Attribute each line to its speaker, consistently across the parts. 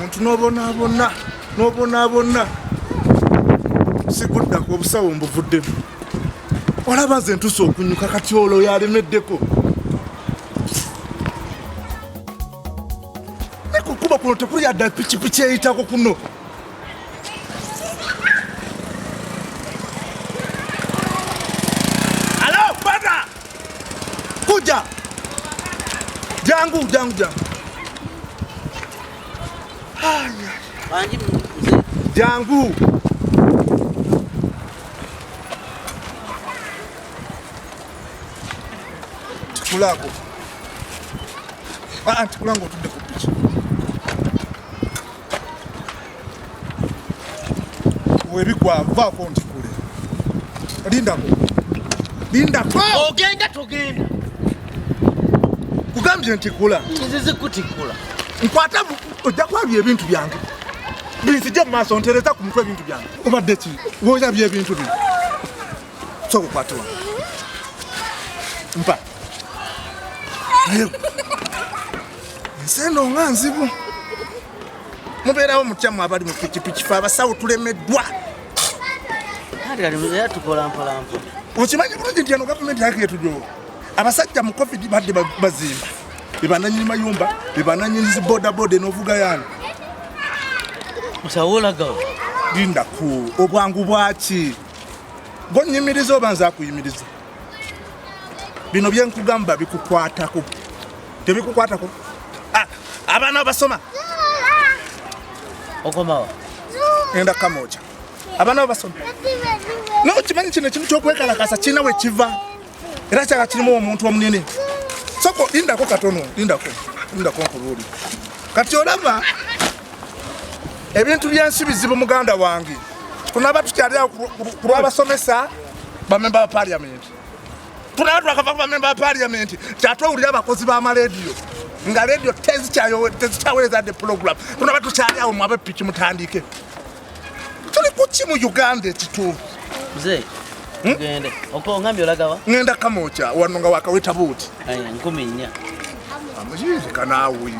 Speaker 1: omuntu n'obonaabona siguddako obusawo mbuvuddemu olaba nze ntusa okunyuka kati olwo yalemeddeko nekukuba kuno tekuli yadda pikipiki eyitako kuno alo bada kuja jangu jangu tikulako tikulango otudde ku piki webigwavaako ntikule lindako
Speaker 2: ogenda togenda
Speaker 1: kugambye ntikula
Speaker 2: nzizikutikula
Speaker 1: nkwata ojja kwabya ebintu byange binsijja mu maaso ntereza ku mutwe ebintu byange obadde ki woyabya ebintu bino soka okwatiwa mpa ensi eno nga nzibu mubeerawo mutyamu abali mu pikipiki fe abasawo tulemeddwa
Speaker 2: tukola mpolampo
Speaker 1: okimanyi bulungi nti eno gavumenti yake yetujowa abasajja mu covid badde bazimba bebananyini mayumba bebananyini bodaboda enovuga yange
Speaker 2: osawolagawo
Speaker 1: lindaku obwangu bwaki gonyimiriza oba nze akuyimiriza bino byenkugamba bikukwatako tebikukwatako abaana basoma
Speaker 2: okomawa
Speaker 1: enda kamoja abaana basoma nokimanyi kino ekintu kyokwekalakasa kirina we kiva era kyaka kirimu omuntu omunene soko lindako katono lindako nkubuuli kati olaba ebintu byensi bizibu muganda wange tunaba tukyaliawo ku lwabasomesa bamemba ba paliamenti tunaba twakava ku bamemba ba paliamenti kyatwawulira abakozi b'amarediyo nga rediyo tezikyaweza de program tunaba tukyaliawo mu abepiki mutandike tuli kuki mu uganda ekituufu
Speaker 2: mzee gende okongambye olagawa
Speaker 1: ngenda kamocha wano nga wakaweta buti
Speaker 2: 14
Speaker 1: amujirika naawe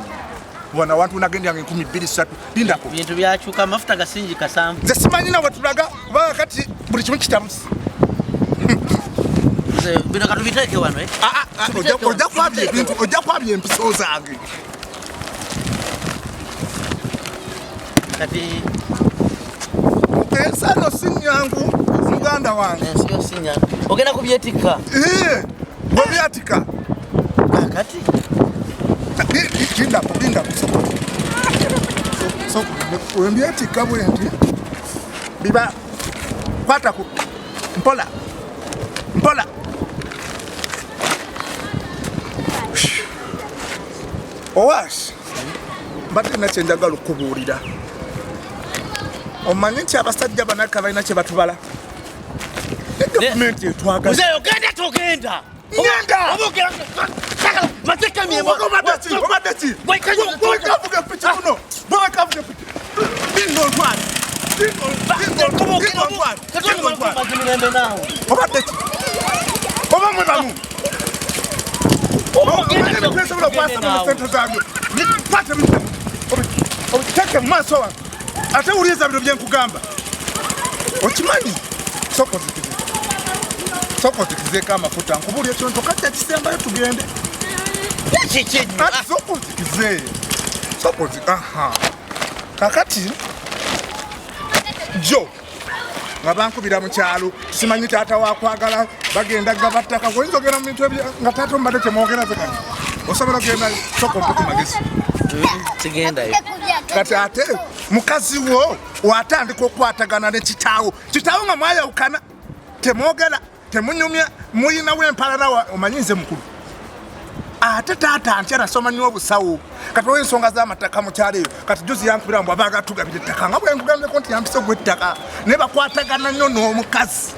Speaker 1: wana wantu nagendya 23 lindako
Speaker 2: bintu byachuka amafuta gasinji kasambu
Speaker 1: nze simanyi nawe tulaga kuba kati buli kimu kitamusi
Speaker 2: mzee bino katubiteeke wano
Speaker 1: ojja kwabya empiso zange
Speaker 2: kati
Speaker 1: ensano sinyangu muganda wange
Speaker 2: sio sinyangu ogenda kubyetika
Speaker 1: bwebyatika
Speaker 2: kati
Speaker 1: linda wembyatika bwendi biba kwata ku mpola owashi mbadde nakyenjagala okubuulira omanyi nti abasajja banaka balina kye batubala gavumenti etwagala
Speaker 2: mzee ogenda togenda
Speaker 1: ngenda
Speaker 2: mateka myemo
Speaker 1: obadde bwekavuga piki kuno bwekavuga piki bindontwale obadde ki oba mwe bamu tesobola okwasaba sente zange pate obiteke mu maaso wange ate wuliriza bino byenkugamba okimanyi soko zikizeeko amafuta nkubulya ekintu kajja kisembayo tugende soko kakati jo nga bankubira mu kyalo simanyi taata wakwagala bagenda gabattaka goyinza ogenda mu bintu nga taata ombadde temwogera zekani osobola ogenda soko mpe ku magezi kati ate mukazi wo watandika okukwatagana ne kitaawo nga mwayawukana temwogera temunyumya muyinawo empalala omanyi nze mukulu ate taata nti arasoma nnyo obusawo kati ensonga z'amataka mu kyalo eyo kati juzi yankubira mbw abaga tugabira ettaka nga bwenkugambyeko nti yampise gw'ettaka naye bakwatagana nnyo n'omukazi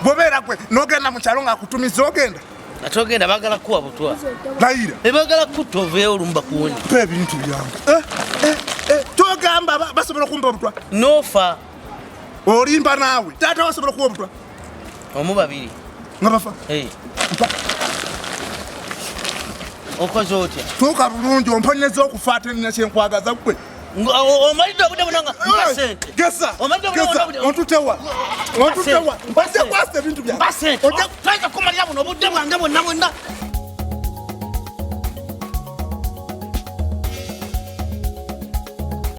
Speaker 1: bwobeera gwe n'ogenda mu kyalo ng'akutumiza ogenda
Speaker 2: ate ogenda baagala kuwa butwa
Speaker 1: layira
Speaker 2: ebaagala kutta oveeyo olumba kuwundi
Speaker 1: pa ebintu byange togamba basobola okumpa obutwa
Speaker 2: nofa
Speaker 1: olimba naawe taata wasobola okuwa obutwa
Speaker 2: omu babiri
Speaker 1: nga bafa
Speaker 2: okoze otya
Speaker 1: tuuka bulungi omponyeza okufa ate nina kyenkwagaza gwe
Speaker 2: Omalidde obudde bunanga mpa sente.
Speaker 1: Gesa.
Speaker 2: Omalidde obudde
Speaker 1: Ontutewa. Ontutewa. Mpase kwasa ebintu byange.
Speaker 2: mpa sente. Toyinza kumalira buno obudde bwange bwonna.